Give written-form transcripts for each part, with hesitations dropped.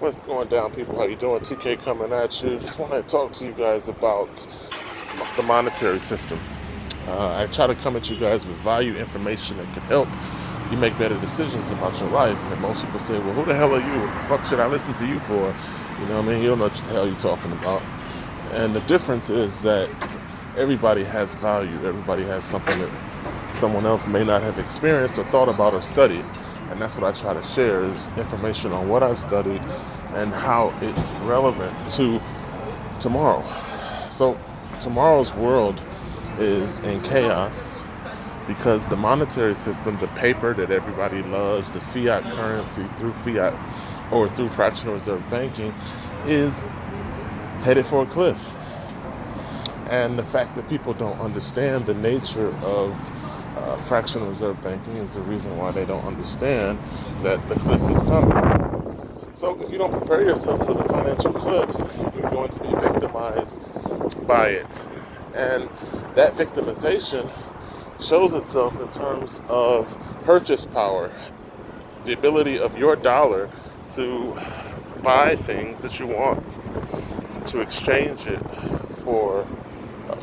What's going down, people? How you doing? TK coming at you. Just want to talk to you guys about the monetary system. I try to come at you guys with value information that can help you make better decisions about your life. And most people say, well, who the hell are you? What the fuck should I listen to you for? You know what I mean? You don't know what the hell you're talking about. And the difference is that everybody has value. Everybody has something that someone else may not have experienced or thought about or studied. And that's what I try to share is information on what I've studied and how it's relevant to tomorrow. So tomorrow's world is in chaos because the monetary system, the paper that everybody loves, the fiat currency through fiat or through fractional reserve banking is headed for a cliff. And the fact that people don't understand the nature of fractional reserve banking is the reason why they don't understand that the cliff is coming. So if you don't prepare yourself for the financial cliff, you're going to be victimized by it. And that victimization shows itself in terms of purchase power, the ability of your dollar to buy things that you want, to exchange it for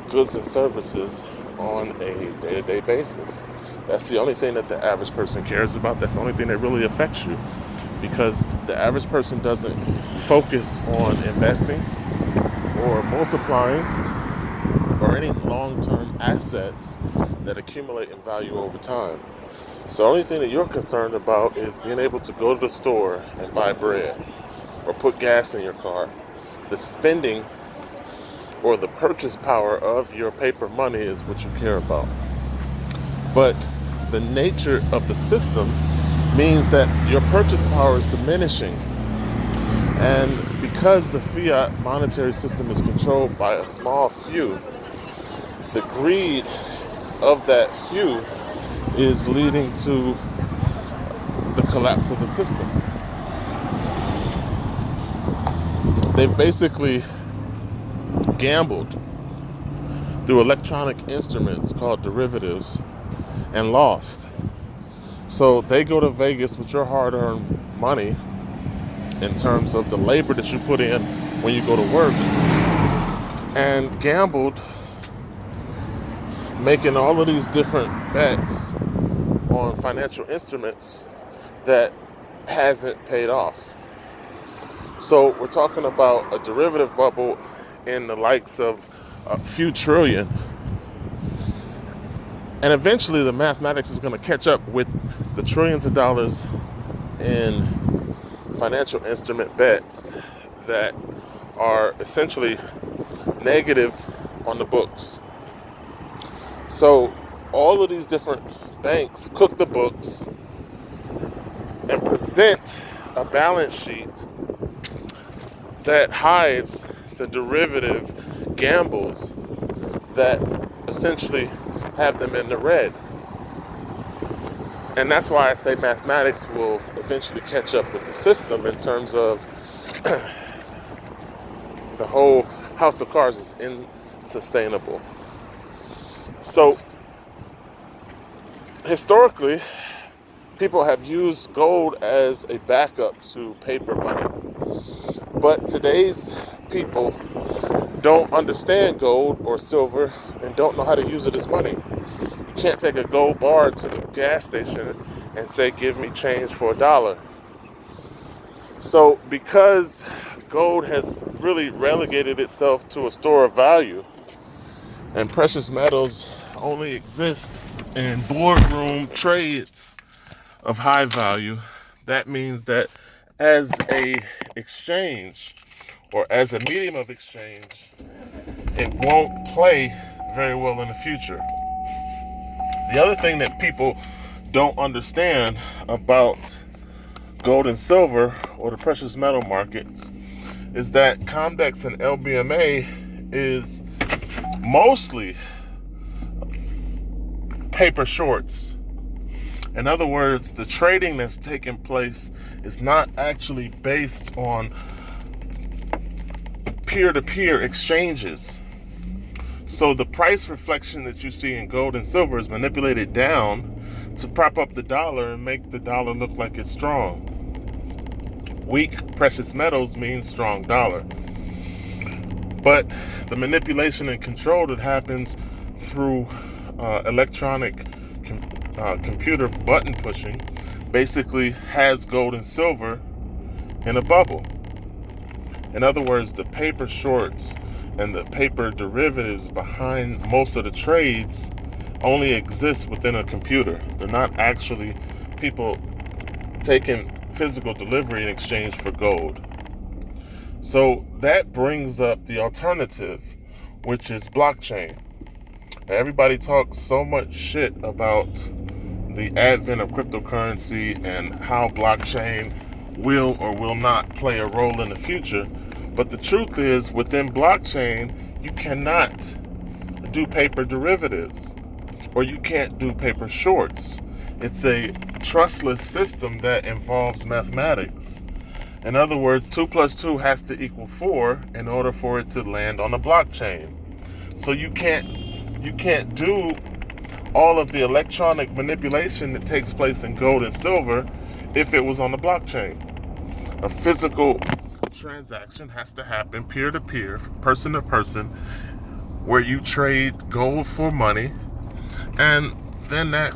goods and services on a day-to-day basis. That's the only thing that the average person cares about. That's the only thing that really affects you, because the average person doesn't focus on investing or multiplying or any long-term assets that accumulate in value over time. So the only thing that you're concerned about is being able to go to the store and buy bread or put gas in your car. The spending or the purchase power of your paper money is what you care about. But the nature of the system means that your purchase power is diminishing. And because the fiat monetary system is controlled by a small few, the greed of that few is leading to the collapse of the system. They've basically gambled through electronic instruments called derivatives and lost. So they go to Vegas with your hard-earned money in terms of the labor that you put in when you go to work, and gambled making all of these different bets on financial instruments that hasn't paid off. So we're talking about a derivative bubble in the likes of a few trillion. And eventually the mathematics is going to catch up with the trillions of dollars in financial instrument bets that are essentially negative on the books. So all of these different banks cook the books and present a balance sheet that hides the derivative gambles that essentially have them in the red. And that's why I say mathematics will eventually catch up with the system in terms of the whole house of cards is unsustainable. So historically, people have used gold as a backup to paper money. But today's people don't understand gold or silver and don't know how to use it as money. You can't take a gold bar to the gas station and say, give me change for $1. So because gold has really relegated itself to a store of value and precious metals only exist in boardroom trades of high value, that means that as a exchange or as a medium of exchange, it won't play very well in the future. The other thing that people don't understand about gold and silver or the precious metal markets is that COMDEX and LBMA is mostly paper shorts. In other words, the trading that's taking place is not actually based on peer-to-peer exchanges. So the price reflection that you see in gold and silver is manipulated down to prop up the dollar and make the dollar look like it's strong. Weak precious metals means strong dollar. But the manipulation and control that happens through electronic computer button pushing basically has gold and silver in a bubble. In other words, the paper shorts and the paper derivatives behind most of the trades only exist within a computer. They're not actually people taking physical delivery in exchange for gold. So that brings up the alternative, which is blockchain. Everybody talks so much shit about the advent of cryptocurrency and how blockchain will or will not play a role in the future. But the truth is, within blockchain, you cannot do paper derivatives, or you can't do paper shorts. It's a trustless system that involves mathematics. In other words, 2 plus 2 has to equal 4 in order for it to land on the blockchain. So you can't do all of the electronic manipulation that takes place in gold and silver if it was on the blockchain. A physical transaction has to happen peer-to-peer, person-to-person, where you trade gold for money, and then that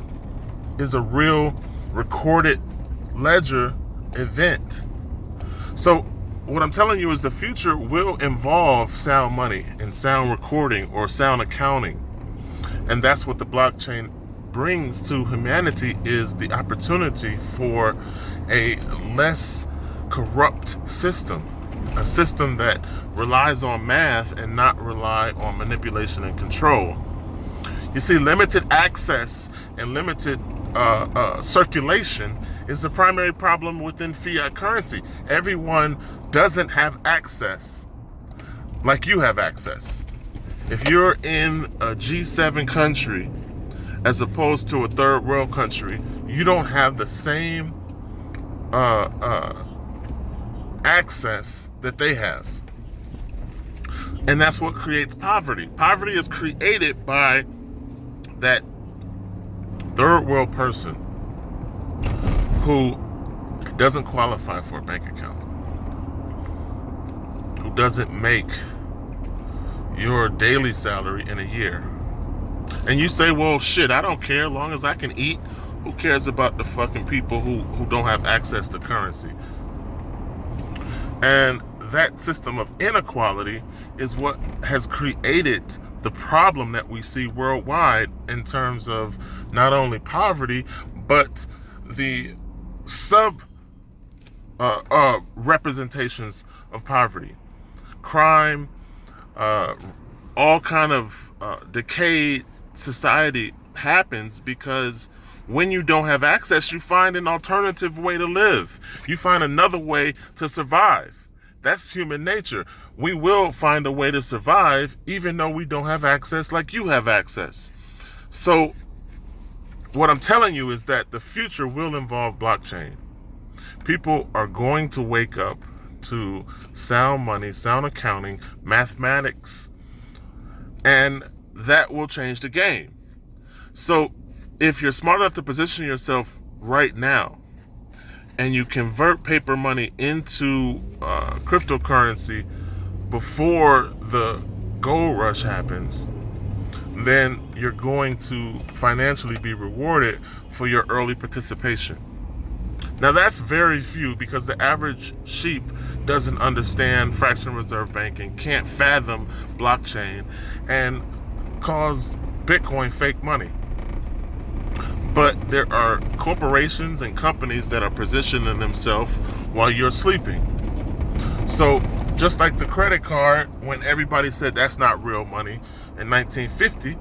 is a real recorded ledger event. So what I'm telling you is the future will involve sound money and sound recording or sound accounting. And that's what the blockchain brings to humanity, is the opportunity for a less corrupt system, a system that relies on math and not rely on manipulation and control. You see, limited access and limited circulation is the primary problem within fiat currency. Everyone doesn't have access like you have access. If you're in a G7 country as opposed to a third world country, you don't have the same access that they have. And that's what creates poverty. Poverty is created by that third world person who doesn't qualify for a bank account, who doesn't make your daily salary in a year. And you say, well, shit, I don't care, as long as I can eat. Who cares about the fucking people who don't have access to currency? And that system of inequality is what has created the problem that we see worldwide in terms of not only poverty, but the sub representations of poverty. Crime, all kind of decayed society happens because when you don't have access, you find an alternative way to live. You find another way to survive. That's human nature. We will find a way to survive even though we don't have access like you have access. So what I'm telling you is that the future will involve blockchain. People are going to wake up to sound money, sound accounting, mathematics, and that will change the game. So if you're smart enough to position yourself right now and you convert paper money into cryptocurrency before the gold rush happens, then you're going to financially be rewarded for your early participation. Now that's very few, because the average sheep doesn't understand fractional reserve banking, can't fathom blockchain, and calls Bitcoin fake money. But there are corporations and companies that are positioning themselves while you're sleeping. So just like the credit card, when everybody said that's not real money in 1950,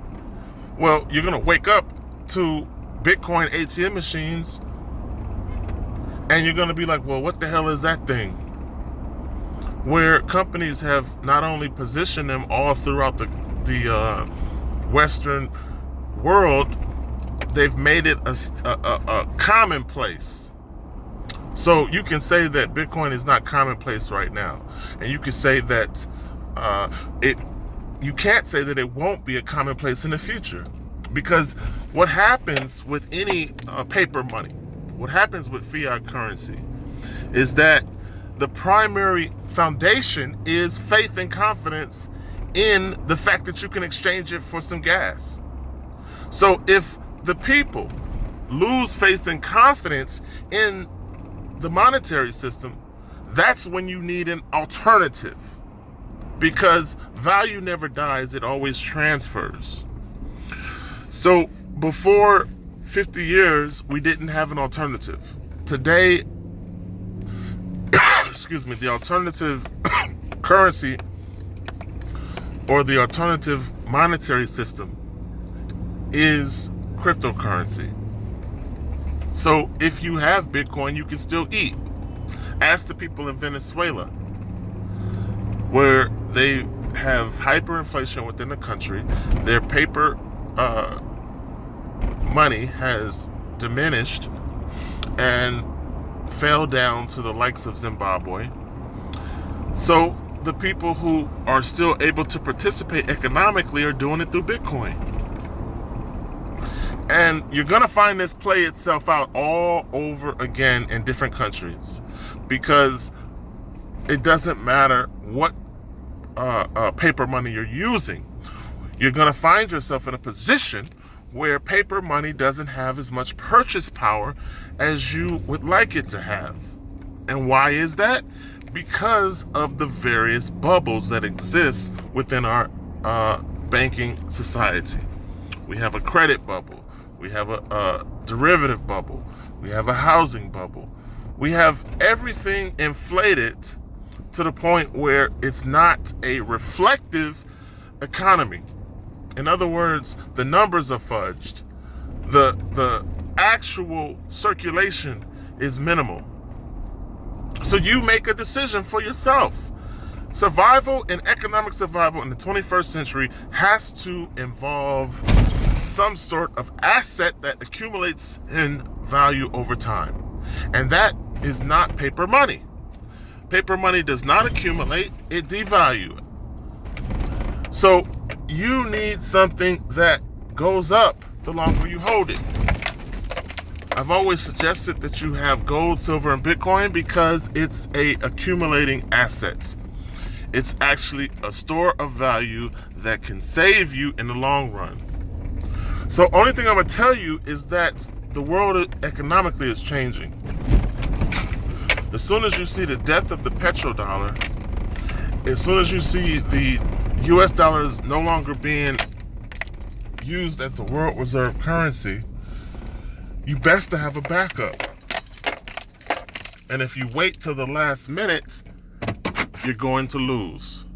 well, you're going to wake up to Bitcoin ATM machines and you're going to be like, well, what the hell is that thing? Where companies have not only positioned them all throughout the Western world, they've made it a commonplace. So you can say that Bitcoin is not commonplace right now, and you can say that you can't say that it won't be a commonplace in the future, because what happens with any paper money, what happens with fiat currency, is that the primary foundation is faith and confidence in the fact that you can exchange it for some gas. So if the people lose faith and confidence in the monetary system, that's when you need an alternative. Because value never dies, it always transfers. So before 50 years, we didn't have an alternative. Today, the alternative currency or the alternative monetary system is cryptocurrency. So if you have Bitcoin, you can still eat. Ask the people in Venezuela, where they have hyperinflation within the country. Their paper money has diminished and fell down to the likes of Zimbabwe. So the people who are still able to participate economically are doing it through Bitcoin. And you're going to find this play itself out all over again in different countries, because it doesn't matter what paper money you're using. You're going to find yourself in a position where paper money doesn't have as much purchase power as you would like it to have. And why is that? Because of the various bubbles that exist within our banking society. We have a credit bubble. We have a derivative bubble. We have a housing bubble. We have everything inflated to the point where it's not a reflective economy. In other words, the numbers are fudged. The actual circulation is minimal. So you make a decision for yourself. Survival and economic survival in the 21st century has to involve some sort of asset that accumulates in value over time. And that is not paper money. Paper money does not accumulate, it devalues. So you need something that goes up the longer you hold it. I've always suggested that you have gold, silver, and Bitcoin because it's a accumulating asset. It's actually a store of value that can save you in the long run. So only thing I'm going to tell you is that the world economically is changing. As soon as you see the death of the petrodollar, as soon as you see the US dollar is no longer being used as the world reserve currency, you best to have a backup. And if you wait till the last minute, you're going to lose.